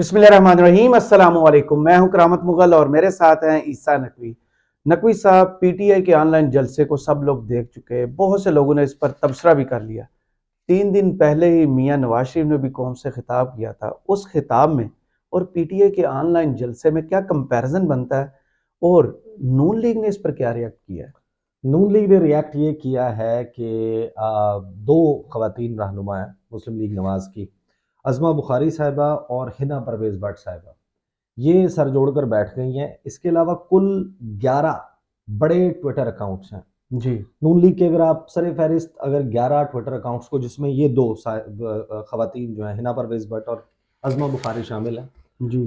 बिस्मिल्लाहिर्रहमानिर्रहीम। अस्सलाम वालेकुम। मैं हूं करामत मुगल और मेरे साथ हैं ईसा नकवी। नकवी साहब, पीटीआई के ऑनलाइन जलसे को सब लोग देख चुके हैं, बहुत से लोगों ने इस पर तबसरा भी कर लिया। 3 दिन पहले ही मियां नवाज शरीफ ने भी कौम से खिताब किया था। उस खिताब में और पीटीआई के ऑनलाइन जलसे में क्या कंपैरिजन बनता है, और नून लीग ने इस पर क्या रिएक्ट किया है? नून लीग ने रिएक्ट ये किया है कि दो खवातीन रहनुमा हैं मुस्लिम लीग नवाज की, अज़मा बुखारी साहिबा और हिना परवेज़ भट्ट साहिबा, ये सर जोड़कर बैठ गई हैं। इसके अलावा कुल 11 बड़े ट्विटर अकाउंट्स हैं जी नून लीग के। अगर आप सर फहरिस्त अगर 11 ट्विटर अकाउंट्स को, जिसमें ये दो खवातीन जो हैं हिना परवेज़ भट्ट और अज़मा बुखारी शामिल हैं, जी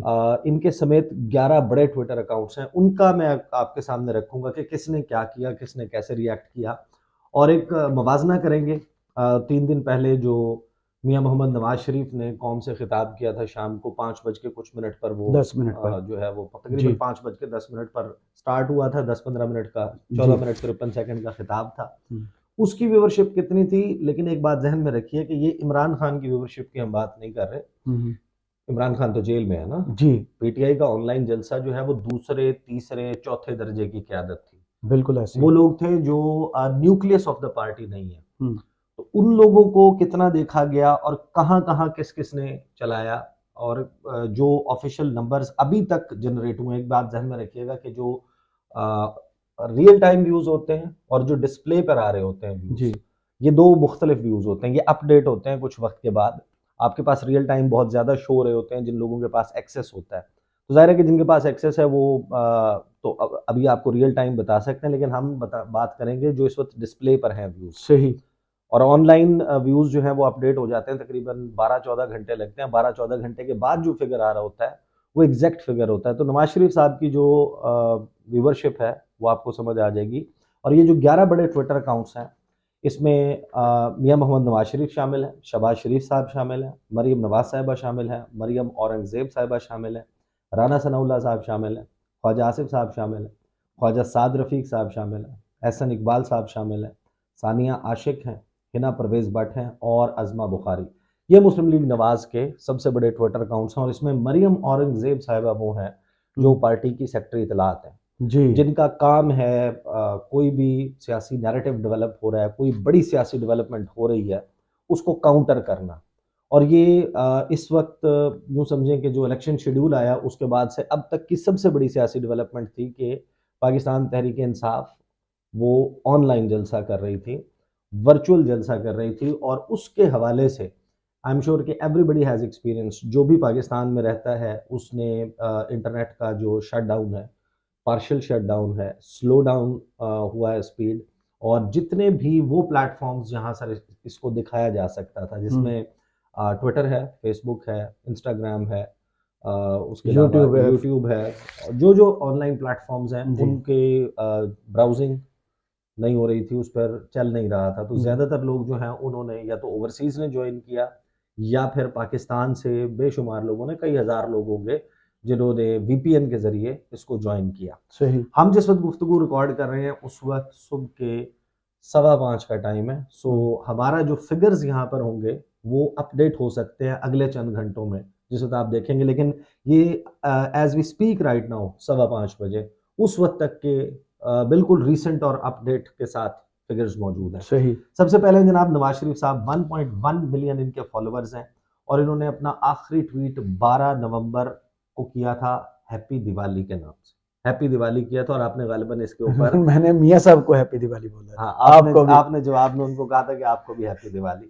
इनके समेत 11 बड़े ट्विटर अकाउंट्स हैं, उनका मैं आपके सामने रखूंगा कि किसने क्या किया, किसने कैसे रिएक्ट किया, और एक मवाजना करेंगे। 3 दिन पहले जो मियां मोहम्मद नवाज शरीफ ने कौम से खिताब किया था शाम को 5 बज के कुछ मिनट पर, वो 10 मिनट पर। जो है वो जी तकरीबन 5 बज के 10 मिनट पर स्टार्ट हुआ था। 10-15 मिनट का, जी 14 मिनट 53 सेकंड का खिताब था। उसकी व्यूवरशिप कितनी थी? लेकिन एक बात जहन में रखिए कि ये इमरान खान की व्यूवरशिप की हम बात नहीं कर रहे। हम्म, इमरान खान तो जेल में है ना। जी पीटीआई का ऑनलाइन जलसा जो है वो दूसरे, तीसरे, चौथे दर्जे की क़यादत थी। बिल्कुल ऐसे वो ही। लोग थे जो न्यूक्लियस ऑफ द पार्टी नहीं है। हम्म, तो उन लोगों को कितना देखा गया और कहाँ कहाँ किस किसने चलाया, और जो ऑफिशियल नंबर्स अभी तक जनरेट हुए हैं, एक बात ध्यान में रखिएगा कि जो रियल टाइम व्यूज होते हैं और जो डिस्प्ले पर आ रहे होते हैं व्यूज, जी ये दो मुख्तलिफ व्यूज होते हैं। ये अपडेट होते हैं कुछ वक्त के बाद। आपके पास रियल टाइम बहुत ज़्यादा शो हो रहे होते हैं जिन लोगों के पास एक्सेस होता है। तो जाहिर है कि जिनके पास एक्सेस है वो तो अभी आपको रियल टाइम बता सकते हैं, लेकिन हम बात करेंगे जो इस वक्त डिस्प्ले पर हैं व्यूज। सही। और ऑनलाइन व्यूज जो है वो अपडेट हो जाते हैं, तकरीबन 12-14 घंटे लगते हैं। 12-14 घंटे के बाद जो फिगर आ रहा होता है वो एग्जैक्ट फिगर होता है। तो नवाज शरीफ साहब की जो व्यूवरशिप है वो आपको समझ आ जाएगी। और ये जो 11 बड़े ट्विटर अकाउंट्स हैं, इसमें मियां मोहम्मद नवाज शरीफ शामिल हैं, शहबाज शरीफ साहब शामिल हैं, मरीम नवाज साहिबा शामिल हैं, मरीम औरंगजेब साहिबा शामिल हैं, राना सनाउल्लाह साहब शामिल हैं, ख्वाजा आसिफ साहब शामिल हैं, ख्वाजा साद रफ़ीक साहब शामिल हैं, एहसन इकबाल साहब शामिल हैं, सानिया आशिक हैं, हिना परवेज़ भट्ट हैं और अज़मा बुखारी। ये मुस्लिम लीग नवाज के सबसे बड़े ट्विटर अकाउंट्स हैं। और इसमें मरीम औरंगजेब साहिबा वो हैं जो पार्टी की सेक्रेटरी इतलात हैं, जी जिनका काम है कोई भी सियासी नैरेटिव डेवलप हो रहा है, कोई बड़ी सियासी डेवलपमेंट हो रही है, उसको काउंटर करना। और ये इस वक्त यूँ समझें कि जो इलेक्शन शेड्यूल आया उसके बाद से अब तक की सबसे बड़ी सियासी डेवलपमेंट थी कि पाकिस्तान तहरीक इंसाफ वो ऑनलाइन जलसा कर रही थी, वर्चुअल जलसा कर रही थी। और उसके हवाले से आई एम श्योर कि एवरीबडी हैज़ एक्सपीरियंस, जो भी पाकिस्तान में रहता है उसने इंटरनेट का जो शट डाउन है, पार्शियल शट डाउन है, स्लो डाउन हुआ है स्पीड, और जितने भी वो प्लेटफॉर्म्स जहाँ सर इसको दिखाया जा सकता था, जिसमें ट्विटर है, फेसबुक है, इंस्टाग्राम है, उसके अलावा यूट्यूब है। यूट्यूब है, जो जो ऑनलाइन प्लेटफॉर्म्स हैं जी उनके ब्राउजिंग नहीं हो रही थी, उस पर चल नहीं रहा था। तो जी ज़्यादातर लोग जो हैं उन्होंने या तो ओवरसीज़ ने ज्वाइन किया, या फिर पाकिस्तान से बेशुमार लोगों ने, कई हज़ार लोग होंगे जिन्होंने वीपीएन के ज़रिए इसको ज्वाइन किया। सही। हम जिस वक्त गुफ्तगू रिकॉर्ड कर रहे हैं उस वक्त सुबह के 5:15 का टाइम है। सो हमारा जो फिगर्स यहाँ पर होंगे वो अपडेट हो सकते हैं अगले चंद घंटों में, जिस वक्त आप देखेंगे। लेकिन ये as we speak right now 5:15 बजे उस वक्त तक के बिल्कुल रीसेंट और अपडेट के साथ फिगर्स मौजूद हैं। सही। सबसे पहले जनाब नवाज शरीफ साहब, 1.1 मिलियन इनके फॉलोअर्स हैं, और इन्होंने अपना आखिरी ट्वीट 12 नवंबर को किया था हैप्पी दिवाली के नाम से। हैप्पी दिवाली किया था, और आपने गालिबन इसके ऊपर मैंने मियाँ साहब को हैप्पी दिवाली बोला हाँ, था, आपने आपको भी। आपने जवाब में उनको कहा था कि आपको भी हैप्पी दिवाली।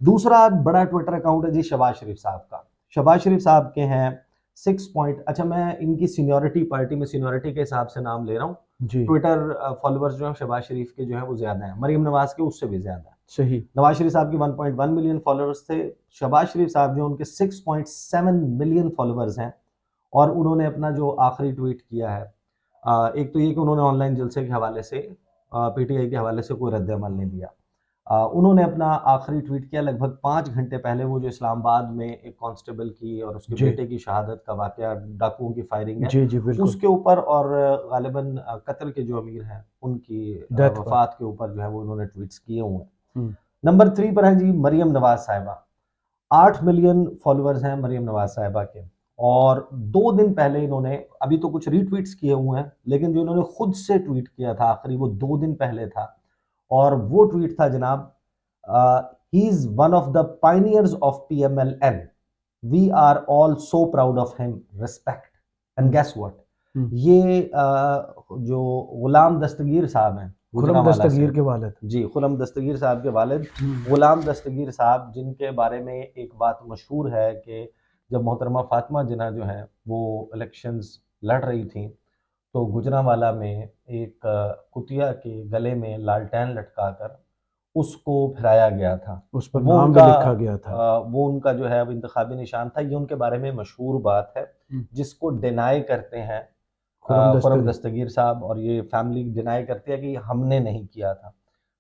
दूसरा बड़ा ट्विटर अकाउंट है जी शहबाज शरीफ साहब का। शहबाज शरीफ साहब के हैं 6 पॉइंट, अच्छा मैं इनकी सीनियरिटी, पार्टी में सीनियरिटी के हिसाब से नाम ले रहा हूँ। जी ट्विटर फॉलोअर्स जो है शहबाज शरीफ के जो है वो ज्यादा हैं, मरीम नवाज के उससे भी ज्यादा है। सही। नवाज शरीफ साहब की 1.1 मिलियन फॉलोअर्स थे। शहबाज शरीफ साहब जो उनके 6.7 मिलियन फॉलोअर्स हैं। और उन्होंने अपना जो आखिरी ट्वीट किया है, एक तो ये कि उन्होंने ऑनलाइन जलसे के हवाले से, पीटीआई के हवाले से कोई रद्द अमल नहीं दिया। उन्होंने अपना आखिरी ट्वीट किया लगभग 5 घंटे पहले, वो जो इस्लामाबाद में एक कांस्टेबल की और उसके जी बेटे की शहादत का वाकया, डाकुओं की फायरिंग है जी जी बिल्कुल। उसके ऊपर, और गालिबन कतर के जो अमीर हैं उनकी डेथ पर। वफात के ऊपर जो है वो उन्होंने ट्वीट्स किए हुए हैं। हम्म, नंबर 3 पर है जी मरियम नवाज साहिबा। 8 मिलियन फॉलोअर्स हैं मरियम नवाज साहिबा के। और 2 दिन पहले इन्होंने, अभी तो कुछ रीट्वीट्स किए हुए हैं, लेकिन जो इन्होंने खुद से ट्वीट किया था आखिरी, वो 2 दिन पहले था। और वो ट्वीट था जनाब, he is one of the pioneers of PMLN, we are all so proud of him, respect. And guess what, ये जो गुलाम दस्तगीर साहब हैं, खुरम गुजरांवाला दस्तगीर से, के वालिद। जी खुरम दस्तगीर साहब के वालिद गुलाम दस्तगीर साहब, जिनके बारे में एक बात मशहूर है कि जब मोहतरमा फातिमा जिन्ना जो है वो इलेक्शंस लड़ रही थी, तो गुजरांवाला में एक कुतिया के गले में लालटेन लटकाकर उसको फिराया गया था। उस पर वो नाम भी उनका लिखा गया था। वो उनका जो है वो इंतखाबी निशान था। ये उनके बारे में मशहूर बात है, जिसको डिनाई करते हैं खुरम खुरम दस्तगीर। दस्तगीर साहब, और ये फैमिली डिनाई करती है कि हमने नहीं किया था।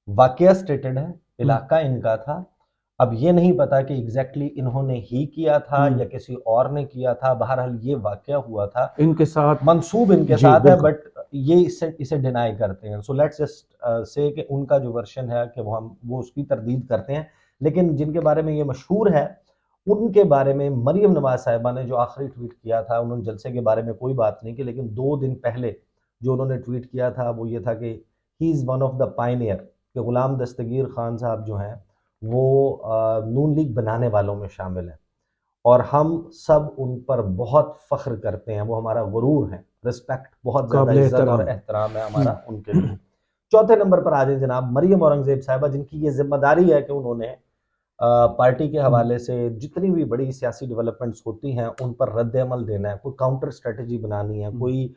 वाकया स्टेटेड है, इलाका इनका था। अब ये नहीं पता कि एग्जैक्टली इन्होंने ही किया था या किसी और ने किया था, बहरहाल ये वाकया हुआ था, इनके साथ मंसूब इनके जी, साथ है, बिल्कुल। बट ये इसे डिनाई करते हैं। सो लेट्स जस्ट से कि उनका जो वर्शन है कि वो उसकी तरदीद करते हैं। लेकिन जिनके बारे में ये मशहूर है, उनके बारे में मरियम नवाज साहिबा ने जो आखिरी ट्वीट किया था, उन्होंने जलसे के बारे में कोई बात नहीं की, लेकिन 2 दिन पहले जो उन्होंने ट्वीट किया था वो ये था कि he is one of the Pioneer, कि गुलाम दस्तगीर खान साहब जो हैं वो नून लीग बनाने वालों में शामिल हैं, और हम सब उन पर बहुत फ़ख्र करते हैं, वो हमारा गुरूर है, रिस्पेक्ट, बहुत ज़्यादा काबिल इज्जत और एहतराम। एहतराम है हमारा उनके लिए। चौथे नंबर पर आ जाए जनाब मरियम औरंगज़ेब साहिबा, जिनकी ये जिम्मेदारी है कि उन्होंने पार्टी के हवाले से जितनी भी बड़ी सियासी डेवलपमेंट्स होती हैं उन पर रद्द अमल देना है, कोई काउंटर स्ट्रेटजी बनानी है, कोई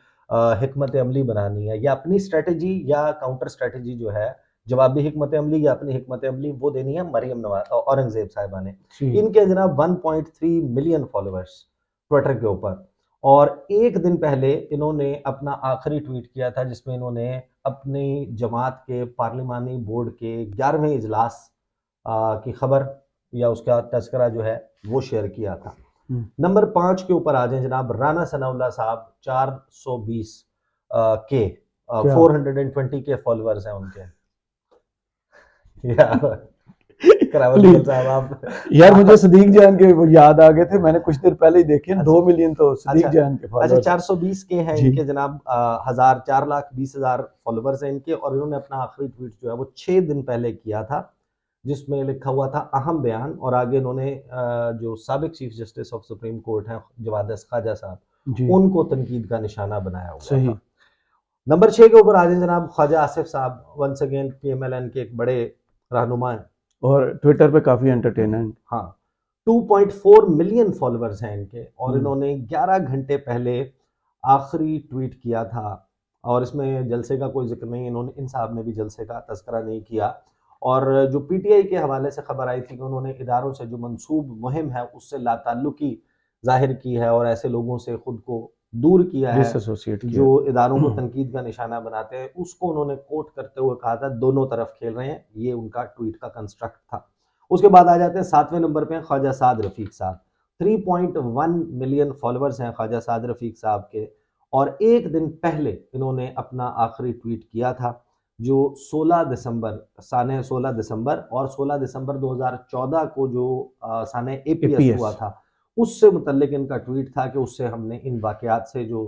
हिकमत अमली बनानी है, या अपनी स्ट्रेटजी या काउंटर स्ट्रेटजी जो है, जवाबी हिकमत अमली या अपनी हिकमत अमली, वो देनी है मरियम नवाज औरंगज़ेब साहिबा ने। इनके जनाब 1.3 मिलियन फॉलोअर्स ट्विटर के ऊपर, और एक दिन पहले इन्होंने अपना आखिरी ट्वीट किया था जिसमें इन्होंने अपनी जमात के पार्लिमानी बोर्ड के 11वें इजलास की खबर या उसका तस्करा जो है वो शेयर किया था। नंबर 5 के ऊपर आ जाए जनाब, राना सनाउल्लाह साहब, 420 के 420 के फॉलोअर्स हैं उनके। यार करावत साहब आप यार मुझे सदीक जान के वो याद आ गए थे, मैंने कुछ देर पहले ही देखे। 2 मिलियन तो सदीक जान के अच्छा फॉलोअर्स। 420 के हैं इनके जनाब, 4,20,000 फॉलोअर्स हैं इनके, और इन्होंने अपना आखिरी ट्वीट जो है वो 6 दिन पहले किया था, जिसमें लिखा हुआ था अहम बयान, और आगे इन्होंने जो साबिक chief justice of supreme court हैं जवाद ख्वाजा साहब, उनको तनकीद का निशाना बनाया हुआ सही था। नंबर 6 के ऊपर आ जाए जनाब, ख्वाजा आसिफ साहब, वंस अगेन PMLN के एक बड़े रहनुमा हैं और ट्विटर पे काफी एंटरटेनर। हाँ, 2.4 मिलियन फॉलोअर्स हैं इनके, और इन्होंने 11 घंटे पहले आखिरी ट्वीट किया था, और इसमें जलसे का कोई जिक्र नहीं, इन्होंने, इन साहब ने भी जलसे का तस्करा नहीं किया। और जो PTI के हवाले से खबर आई थी कि उन्होंने इदारों से जो मंसूब मुहिम है उससे लाताल्लुकी जाहिर की है, और ऐसे लोगों से खुद को दूर किया है जो इदारों को तनकीद का निशाना बनाते हैं, उसको उन्होंने कोट करते हुए कहा था दोनों तरफ खेल रहे हैं। ये उनका ट्वीट का कंस्ट्रक्ट था। उसके बाद आ जाते हैं 7वें नंबर पे ख्वाजा साद रफीक साहब, 3.1 मिलियन फॉलोअर्स हैं ख्वाजा साद रफीक साहब के, और एक दिन पहले इन्होंने अपना आखिरी ट्वीट किया था जो 16 दिसंबर, साने 16 दिसंबर, और 16 दिसंबर 2014 को जो साने APS हुआ था उससे मुतल्लिक इनका ट्वीट था कि उससे हमने इन वाकयात से जो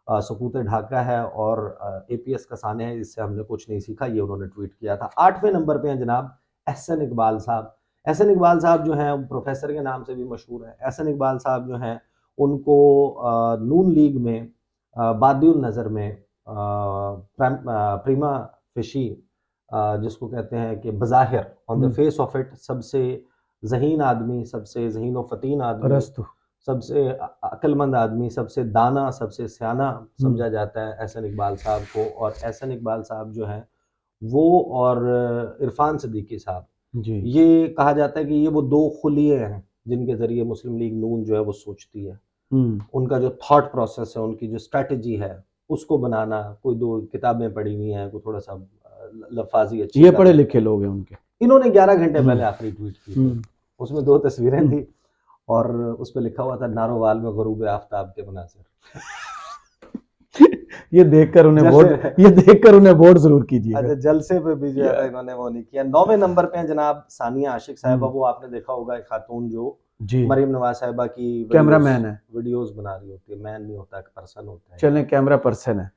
सकूत ढाका है और APS का साने है, इससे हमने कुछ नहीं सीखा, ये उन्होंने ट्वीट किया था। 8वें नंबर पे हैं जनाब एहसन इकबाल साहब। एहसन इकबाल साहब जो हैं प्रोफेसर के नाम से भी मशहूर है। एहसन इकबाल साहब जो हैं उनको नून लीग में बादिउन नज़र में प्रीमा फिशी, जिसको कहते हैं कि बज़ाहिर on the face of it सबसे ज़हीन आदमी, सबसे ज़हीन व फ़तीन आदमी, सबसे अक्लमंद आदमी, सबसे दाना, सबसे सियाना समझा जाता है एहसन इकबाल साहब को। और एहसन इकबाल साहब जो हैं वो और इरफान सिद्दीकी साहब, ये कहा जाता है कि ये वो 2 खुलिये हैं जिनके ज़रिए मुस्लिम लीग नून जो है वो सोचती है। उनका जो थॉट प्रोसेस है, उनकी जो स्ट्रैटेजी है, उसको बनाना, कोई 2 किताबें पढ़ी हुई हैं, कोई थोड़ा सा लफाजी अच्छी, ये पढ़े लिखे लोग हैं उनके। इन्होंने 11 घंटे पहले आखिरी ट्वीट की थी, उसमें 2 तस्वीरें थी और उस पर लिखा हुआ था नारोवाल में गुरूब आफ्ताब के मनासिर। ये देखकर उन्हें वोट जरूर कीजिए। अच्छा, जलसे पे भी जो है इन्होंने वो नहीं किया। 9वें नंबर पे जनाब सानिया आशिक साहिबा, वो आपने देखा होगा एक खातून जो जी मरीम नवाज साहिबा की कैमरामैन है, वीडियोस बना रही होती है, मैन नहीं होता, एक पर्सन होता है, चलें कैमरा पर्सन है।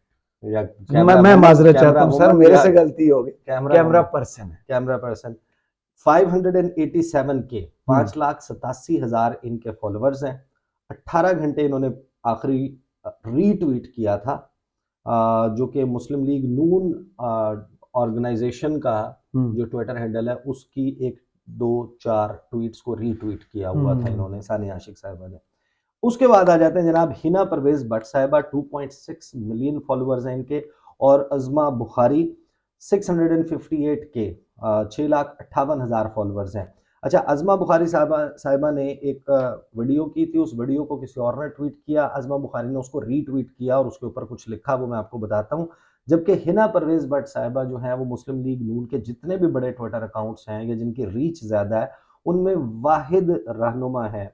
या मैं कैमरा मैं वुमन, माजरत कैमरा चाहता हूँ सर, वुमन मेरे या से गलती हो गई, कैमरा कैमरा वुमन, पर्सन है। Camera person. 587 के हम्म 5,87,000 इनके फॉलोअर्स हैं। 18 घंटे इन्होंने आखिरी रीट्वीट किया था, जो कि मुस्लिम लीग नून ऑर्गेनाइजेशन का हम्म जो ट्विटर हैंडल है उसकी एक दो चार ट्वीट्स को रीट्वीट किया हुआ था इन्होंने, सानिया आशिक साहिबा ने। उसके बाद आ जाते हैं जनाब हिना परवेज भट्ट साहिबा, 2.6 मिलियन फॉलोअर्स हैं इनके, और अजमा बुखारी 658 के 6,58,000 फॉलोअर्स हैं। अच्छा, अजमा बुखारी साहिबा ने एक वीडियो की थी, उस वीडियो को किसी और ने ट्वीट किया, अजमा बुखारी ने उसको रीट्वीट किया और उसके ऊपर कुछ लिखा, वो मैं आपको बताता हूँ। जबकि हिना परवेज भट्ट साहिबा जो है वो मुस्लिम लीग नून के जितने भी बड़े ट्विटर अकाउंट्स हैं या जिनकी रीच ज़्यादा है उनमें वाहिद रहनुमा है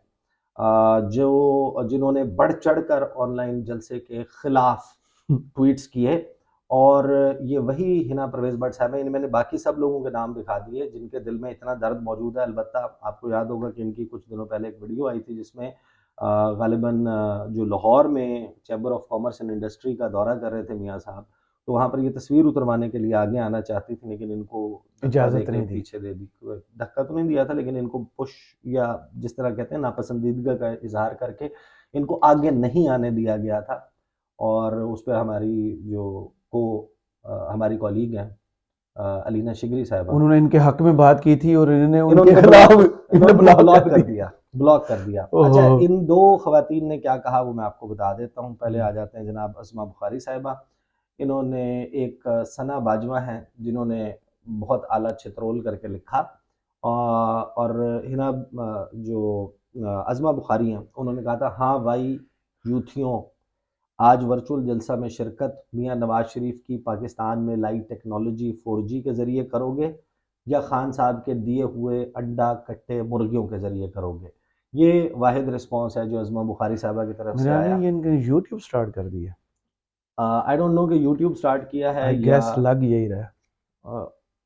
जो जिन्होंने बढ़ चढ़कर ऑनलाइन जलसे के खिलाफ ट्वीट्स किए। और ये वही हिना परवेज भट्ट साहब हैं। मैंने बाकी सब लोगों के नाम दिखा दिए जिनके दिल में इतना दर्द मौजूद है। अलबत्ता आपको याद होगा कि इनकी कुछ दिनों पहले एक वीडियो आई थी जिसमें गालिबन जो लाहौर में chamber of commerce and industry का दौरा कर रहे थे मियाँ साहब, तो वहाँ पर ये तस्वीर उतरवाने के लिए आगे आना चाहती थी, लेकिन इनको धक्का इजाजत देके नहीं दी। पीछे दे दी। धक्का तो नहीं दिया था, लेकिन इनको पुश या जिस तरह कहते हैं नापसंदीदगी का इजहार करके इनको आगे नहीं आने दिया गया था। और उस पर हमारी जो हमारी कॉलीग हैं अलीना शिगरी साहिबा, उन्होंने इनके हक में बात की थी और इन्होंने उनके इन्होंने खिलाफ इन्होंने ब्लॉक ब्लॉक कर कर दिया। दिया, ब्लॉक कर दिया। अच्छा, ओहो इन दो खवातीन ने क्या कहा वो मैं आपको बता देता हूँ। पहले आ जाते हैं जनाब अस्मा बुखारी साहिबा। इन्होंने एक सना बाजवा हैं जिन्होंने बहुत आला छित्रोल करके लिखा, और हिना जो अज़मा बुखारी हैं उन्होंने कहा था, हाँ भाई यूथियों, आज वर्चुअल जलसा में शिरकत मियाँ नवाज शरीफ की पाकिस्तान में लाई टेक्नोलॉजी 4G के ज़रिए करोगे या खान साहब के दिए हुए अंडा कट्टे मुर्गियों के ज़रिए करोगे। ये वाहिद रिस्पॉन्स है जो अज़मा बुखारी साहबा की तरफ से मैंने आया। ये इनके यूट्यूब स्टार्ट कर दिया, आई डोंट नो कि यूट्यूब स्टार्ट किया है आई या गेस लग यही रहा है।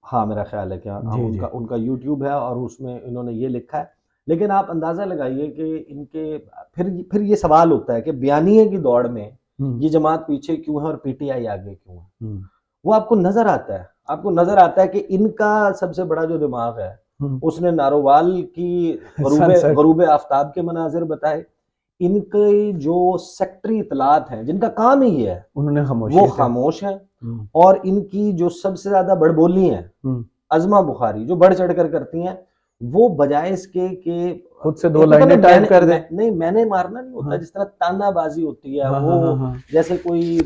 हाँ, मेरा ख्याल है कि हाँ, जी उनका जी उनका यूट्यूब है और उसमें इन्होंने ये लिखा है। लेकिन आप अंदाज़ा लगाइए कि इनके फिर ये सवाल होता है कि बयानिए की दौड़ में ये जमात पीछे क्यों है और पीटीआई आगे क्यों है। वो आपको नज़र आता है, आपको नज़र आता है कि इनका सबसे बड़ा जो दिमाग है उसने नारोवाल की सनसेट गरूब आफ्ताब के मनाजिर बताए। इनके जो सेक्टरी इतलात हैं जिनका काम ही ये है उन्होंने खामोशी वो से खामोश हैं। और इनकी जो सबसे ज्यादा बड़बोली हैं अजमा बुखारी जो बढ़ चढ़ कर करती हैं, वो बजाय इसके कि खुद से दो एक होता है ना लाइनें टाइप कर दे। नहीं मैंने मारना नहीं होता, हाँ जिस तरह तानाबाजी होती है हाँ वो, हाँ हाँ हाँ जैसे कोई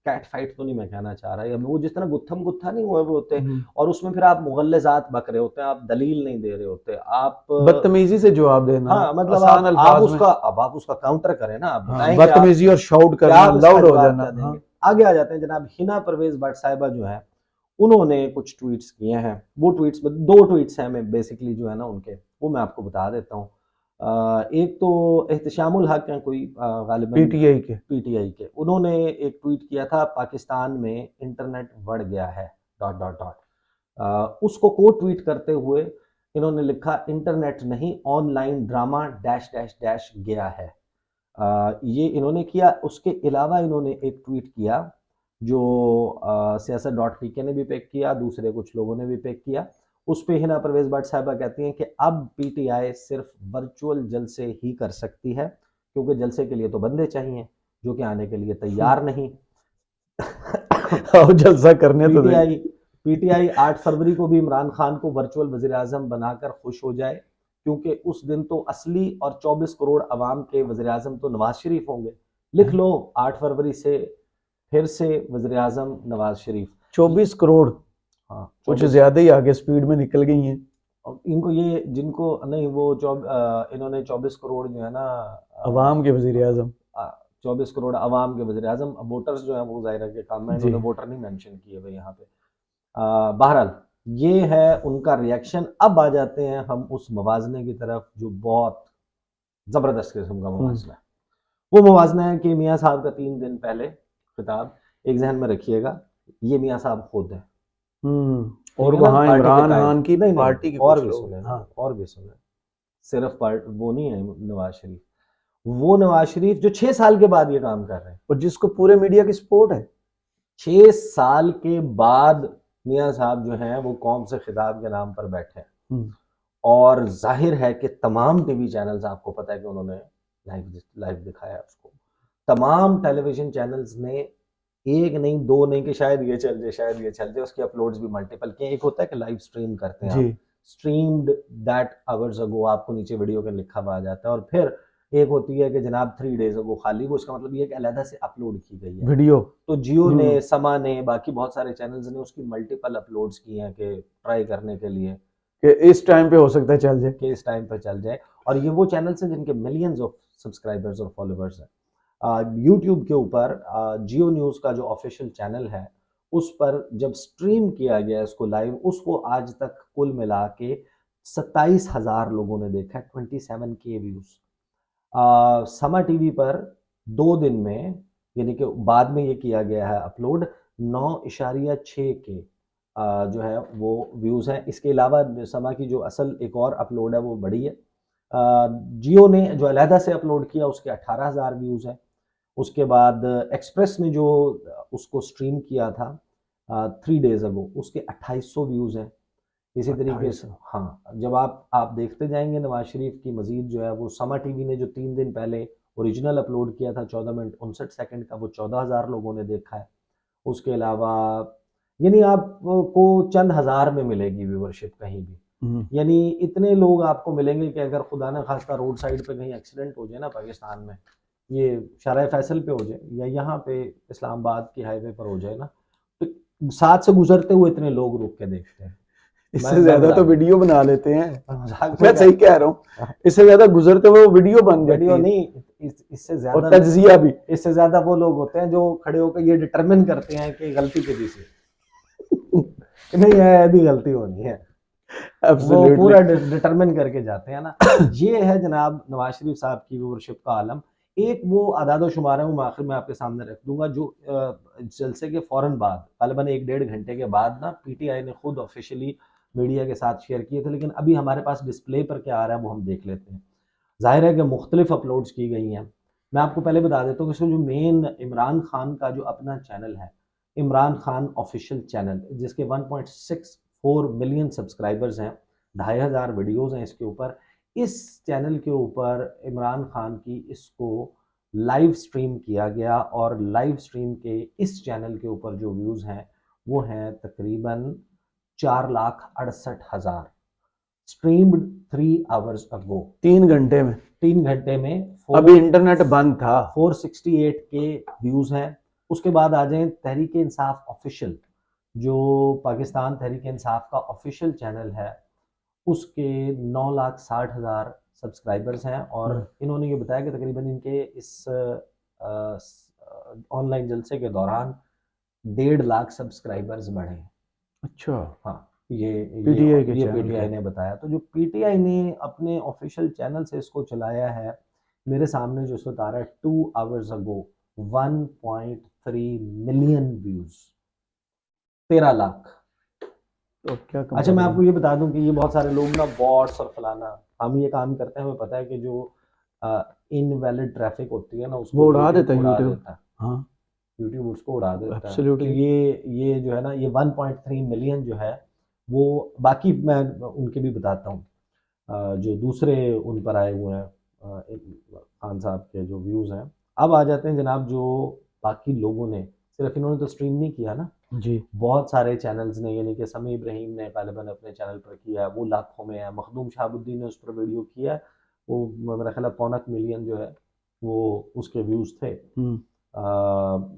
कैट फाइट तो नहीं मैं कहना चाह रहा, या वो जिस तरह गुत्थम गुत्था नहीं हुए होते, और उसमें फिर आप मुगल्लज़ात बक रहे होते हैं, आप दलील नहीं दे रहे होते, आप बदतमीजी से जवाब देना, हाँ मतलब आसान अल्फाज में। आप उसका काउंटर करें ना, आप हाँ, बताएं कि आप बदतमीजी और शाउट क्या करना, आप इसका लाउड हो जवाब जाना। क्या देंगे। हाँ आगे आ जाते हैं जनाब हिना परवेज भट्ट साहिबा जो है उन्होंने कुछ ट्वीट्स किए हैं। वो ट्वीट्स में दो ट्वीट्स हैं मैं बेसिकली जो है ना उनके, वो मैं आपको बता देता हूँ। एक तो एहतशामुल हक हैं कोई गालिबन पीटीआई के। पीटीआई के, उन्होंने एक ट्वीट किया था, पाकिस्तान में इंटरनेट बढ़ गया है डॉट डॉट डॉट। उसको कोट ट्वीट करते हुए इन्होंने लिखा, इंटरनेट नहीं online drama dash dash dash गया है। ये इन्होंने किया। उसके अलावा इन्होंने एक ट्वीट किया जो सियासत डॉट पी के ने भी पिक किया, दूसरे कुछ लोगों ने भी पिक किया। उस पे हिना परवेज भट्ट साहिबा कहती हैं कि अब पीटीआई सिर्फ वर्चुअल जलसे ही कर सकती है क्योंकि जलसे के लिए तो बंदे चाहिए जो कि आने के लिए तैयार नहीं। आओ जलसा करने तो पीटीआई पीटीआई 8 फरवरी को भी इमरान खान को वर्चुअल वजीर आजम बनाकर खुश हो जाए क्योंकि उस दिन तो असली और 24 करोड़ अवाम के वजीर आजम तो नवाज शरीफ होंगे। लिख लो 8 फरवरी से फिर से वजीर आजम नवाज शरीफ। 24 करोड़, हाँ कुछ 24। ज्यादा ही आगे स्पीड में निकल गई हैं। इनको ये जिनको नहीं वो इन्होंने 24 करोड़ जो है ना अवाम के वजीर आजम। 24 करोड़ अवाम के वजीर आजम, वोटर्स जो है वो जाहिर के काम में, जी इन्होंने वोटर नहीं मेंशन किए हुए यहाँ पे। बहरहाल ये है उनका रिएक्शन। अब आ जाते हैं हम उस मवाजने की तरफ जो बहुत ज़बरदस्त किस्म का मवाजना है। वो मवाजना है कि मियाँ साहब का 3 दिन पहले खिताब, एक जहन में रखिएगा, ये मियाँ साहब खुद है, और ठीक है ना, वहाँ पार्टी के इमरान कायद। खान की नहीं पार्टी के और कुछ भी लोग। सुने, हाँ और भी सुने। सिर्फ पार्ट वो नहीं है नवाज शरीफ, वो नवाज शरीफ जो 6 साल के बाद ये काम कर रहे हैं, और जिसको पूरे मीडिया की सपोर्ट है। 6 साल के बाद मियाँ साहब जो हैं वो कौम से खिताब के नाम पर बैठे हैं। और जाहिर है कि तमाम टीवी चैनल्स, आपको पता है कि उन्होंने लाइव लाइव दिखाया उसको, तमाम टेलीविजन चैनल्स ने, एक नहीं दो नहीं कि शायद ये चल जाए शायद ये चल जाए, उसके अपलोड्स भी मल्टीपल किए। एक होता है कि लाइव स्ट्रीम करते हैं जी। आप, स्ट्रीम्ड दैट आवर्स अगो, आपको नीचे वीडियो के लिखा हुआ आ जाता है। और फिर एक होती है कि जनाब 3 डेज अगो खाली, वो उसका मतलब ये कि अलहदा से अपलोड की गई है वीडियो। तो जियो ने, समा ने, बाकी बहुत सारे चैनल्स ने उसकी मल्टीपल अपलोड्स किए हैं कि ट्राई करने के लिए कि इस टाइम पे हो सकता है चल जाए, कि इस टाइम पर चल जाए। और ये वो चैनल्स हैं जिनके मिलियंस ऑफ सब्सक्राइबर्स और फॉलोअर्स हैं। यूट्यूब के ऊपर जियो न्यूज़ का जो ऑफिशियल चैनल है उस पर जब स्ट्रीम किया गया इसको लाइव, उसको आज तक कुल मिला के 27,000 लोगों ने देखा है, 27K व्यूज। समा टीवी पर 2 दिन में, यानी कि बाद में ये किया गया है अपलोड, 9.6 के जो है वो व्यूज़ हैं। इसके अलावा समा की जो असल एक और अपलोड है वो बड़ी है, जियो ने जो अलहदा से अपलोड किया उसके 18,000 व्यूज़ हैं। उसके बाद एक्सप्रेस ने जो उसको स्ट्रीम किया था 3 डेज अगो, उसके 2800 व्यूज़ हैं। इसी तरीके से 2800। हाँ, जब आप देखते जाएंगे नवाज शरीफ की मजीद जो है वो, समा टीवी ने जो 3 दिन पहले ओरिजिनल अपलोड किया था 14 मिनट 59 सेकंड का, वो 14,000 लोगों ने देखा है। उसके अलावा यानी आपको चंद हज़ार में मिलेगी व्यूवरशिप कहीं भी, यानी इतने लोग आपको मिलेंगे कि अगर खुदा न खास्ता रोड साइड पे कहीं एक्सीडेंट हो जाए ना पाकिस्तान में, ये शाहराह फैसल पे हो जाए या यहाँ पे इस्लामाबाद की हाईवे पर हो जाए ना, तो साथ से गुजरते हुए इतने लोग रुक के देखते हैं। इससे ज्यादा तो वीडियो बना लेते हैं। मजाक मैं सही कह रहा हूँ, इससे ज्यादा गुजरते हुए वीडियो बन जाती वीडियो है। नहीं, इससे और ज्यादा तज्जिया भी। इससे ज्यादा वो लोग होते हैं जो खड़े होकर ये डिटरमिन करते हैं कि गलती किसी से कि नहीं है, यदि गलती होनी है वो पूरा एब्सोल्युटली। डिटरमिन करके जाते हैं ना। ये है जनाब नवाज शरीफ साहब की व्यूवरशिप का आलम। एक वो आदाद शुमार है, वो आखिर में आपके सामने रख दूंगा, जो जलसे के फौरन बाद तकरीबन 1-1.5 घंटे के बाद ना पीटीआई ने खुद ऑफिशियली मीडिया के साथ शेयर किए थे, लेकिन अभी हमारे पास डिस्प्ले पर क्या आ रहा है वो हम देख लेते हैं। जाहिर है कि मुख्तलिफ अपलोड्स की गई हैं। मैं आपको पहले बता देता हूँ कि इसमें जो मेन इमरान खान का जो अपना चैनल है, इमरान खान ऑफिशियल चैनल, जिसके 1.64 मिलियन सब्सक्राइबर्स हैं, 2,500 वीडियोज़ हैं इसके ऊपर। इस चैनल के ऊपर इमरान खान की इसको लाइव स्ट्रीम किया गया और लाइव स्ट्रीम के इस चैनल के ऊपर जो व्यूज़ हैं वो हैं तकरीबन 4,68,000, स्ट्रीम्ड 3 आवर्स अगो, 3 घंटे में। 3 घंटे में अभी इंटरनेट बंद था। 468 के व्यूज़ हैं। उसके बाद आ जाएं तहरीक इंसाफ ऑफिशियल, जो पाकिस्तान तहरीक इंसाफ का ऑफिशियल चैनल है, उसके 9,60,000 सब्सक्राइबर्स हैं। और इन्होंने ये बताया कि तकरीबन इनके इस ऑनलाइन जलसे के दौरान 1.5 लाख सब्सक्राइबर्स बढ़े हैं। अच्छा। हाँ, ये पीटीआई के ये चैनल पीटीआई के। ने बताया। तो जो पीटीआई ने अपने ऑफिशियल चैनल से इसको चलाया है, मेरे सामने जो इस वक्त आ रहा है 2 hours ago, 1.3 million views, 13 lakh. तो क्या अच्छा, मैं कंपैरिजन। आपको ये बता दूं कि ये बहुत सारे लोग ना बॉट्स और फलाना, हम ये काम करते हैं, हमें पता है कि जो इनवैलिड ट्रैफिक होती है ना उसको वो उड़ा यूट्यूब देता है उड़ा यूट्यूब। देता है, हाँ। यूट्यूब उसको उड़ा देता है। तो एब्सोल्युटली। ये जो है ना, ये 1.3 मिलियन जो है वो, बाकी मैं उनके भी बताता हूँ जो दूसरे उन पर आए हुए हैं खान साहब के जो व्यूज़ हैं। अब आ जाते हैं जनाब जो बाकी लोगों ने, सिर्फ इन्होंने तो स्ट्रीम नहीं किया ना, जी। बहुत सारे चैनल्स ने, यानी कि समी इब्राहिम ने गालिबन अपने चैनल पर किया है, वो लाखों में है। मखदूम शहाबुद्दीन ने उस पर वीडियो किया है, वो मेरा ख्याल 1.25 मिलियन जो है वो उसके व्यूज़ थे।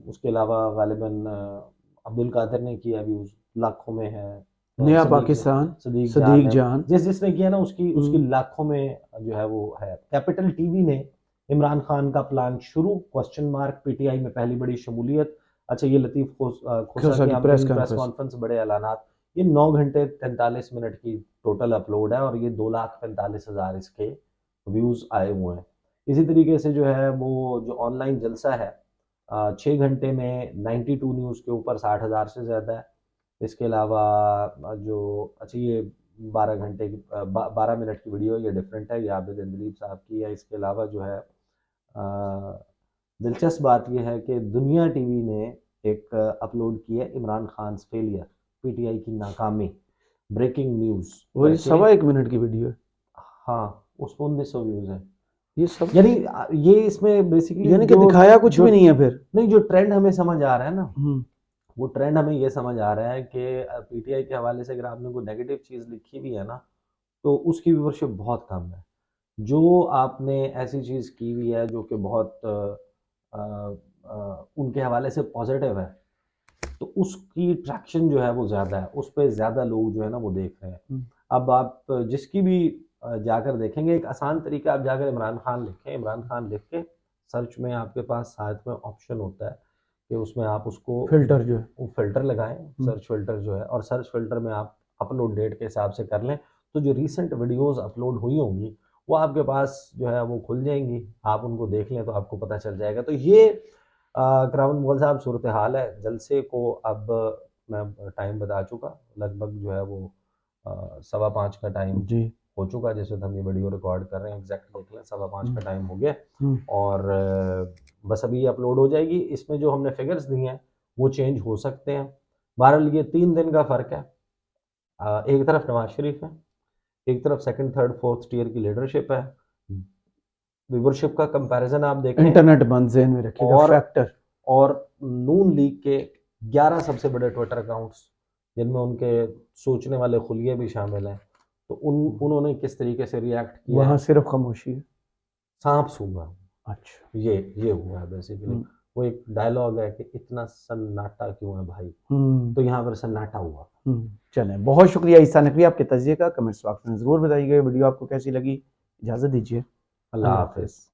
उसके अलावा गालिबन अब्दुल कादिर ने किया, व्यूज़ लाखों में है। नया सदीक पाकिस्तान। सदीक जान सदीक ने, जान। जिसने किया ना उसकी उसकी लाखों में जो है वो है। कैपिटल टीवी ने इमरान खान का प्लान शुरू, क्वेश्चन मार्क, पीटीआई में पहली बड़ी शमूलियत। अच्छा, ये लतीफ़ खोसा खोसा की की प्रेस आमतरीन प्रेस कॉन्फ्रेंस। कॉन्फ्रेंस, बड़े ऐलानात। ये 9 घंटे 43 मिनट की टोटल अपलोड है और ये 2,45,000 इसके व्यूज़ आए हुए हैं। इसी तरीके से जो है वो जो ऑनलाइन जलसा है 6 घंटे में 92 न्यूज़ के ऊपर 60,000 से ज़्यादा है। इसके अलावा जो अच्छा, ये 12 घंटे की 12 मिनट की वीडियो, ये डिफरेंट है, ये आबिद दिलीप साहब की है। इसके अलावा जो है दिलचस्प बात यह है कि दुनिया टीवी ने एक अपलोड की है इमरान खान फेलियर, पीटीआई की नाकामी, ब्रेकिंग न्यूज़ वो ये करके। 1.25 मिनट की वीडियो है। हाँ, उसमें 1900 व्यूज़ हैं। ये सब यानी ये इसमें बेसिकली यानी कि जो दिखाया कुछ जो भी नहीं है फिर। नहीं, जो ट्रेंड हमें समझ आ रहा है ना, हम्म। वो ट्रेंड हमें ये समझ आ रहा है कि पीटीआई के हवाले से अगर आपने कोई नेगेटिव चीज़ लिखी भी है ना, तो उसकी व्यूवरशिप बहुत कम है। जो आपने ऐसी चीज़ की हुई है जो कि बहुत उनके हवाले से पॉजिटिव है, तो उसकी ट्रैक्शन जो है वो ज़्यादा है, उस पे ज़्यादा लोग जो है ना वो देख रहे हैं। हम्म। अब आप जिसकी भी जाकर देखेंगे, एक आसान तरीका, आप जाकर इमरान खान लिखें, इमरान खान लिख के सर्च में आपके पास साथ में ऑप्शन होता है कि उसमें आप उसको फिल्टर जो है। वो फ़िल्टर लगाएँ, सर्च फ़िल्टर जो है, और सर्च फ़िल्टर में आप अपलोड डेट के हिसाब से कर लें, तो जो रीसेंट वीडियोज़ अपलोड हुई होंगी, वो आपके पास जो है वो खुल जाएँगी। आप उनको देख लें तो आपको पता चल जाएगा। तो ये करामत मुग़ल साहब सूरत हाल है। जलसे को अब मैं टाइम बता चुका, लगभग जो है वो 5:15 का टाइम जी। हो चुका, जिस वक़्त हम ये वीडियो रिकॉर्ड कर रहे हैं, एग्ज़ैक्ट देख लें 5:15 का टाइम हो गया। हम्म। और बस अभी ये अपलोड हो जाएगी। इसमें जो हमने फिगर्स दी हैं वो चेंज हो सकते हैं। बहरहाल ये 3 दिन का फ़र्क है। एक तरफ नवाज़ शरीफ है, एक तरफ सेकंड, थर्ड, फोर्थ टियर की लीडरशिप है। व्यूवरशिप का कंपैरिज़न आप देखें, इंटरनेट बंद ज़हन में रखिएगा, और फैक्टर। और नून लीग के 11 सबसे बड़े ट्विटर अकाउंट्स, जिनमें उनके सोचने वाले खुलिये भी शामिल हैं, तो उन्होंने किस तरीके से रिएक्ट किया वहाँ है। सिर्फ खामोशी है। सांप सूंघा, अच्छा। ये हुआ है बेसिकली। हम्म। वो एक डायलॉग है कि इतना सन्नाटा क्यों है भाई, हम्म। तो यहाँ पर सन्नाटा हुआ। चलें, बहुत शुक्रिया ईसा नकवी आपके तजिए का। कमेंट्स बॉक्स में ज़रूर बताइएगा वीडियो आपको कैसी लगी। इजाज़त दीजिए। अल्लाह अल्लाह हाफिज़। हाफिज़।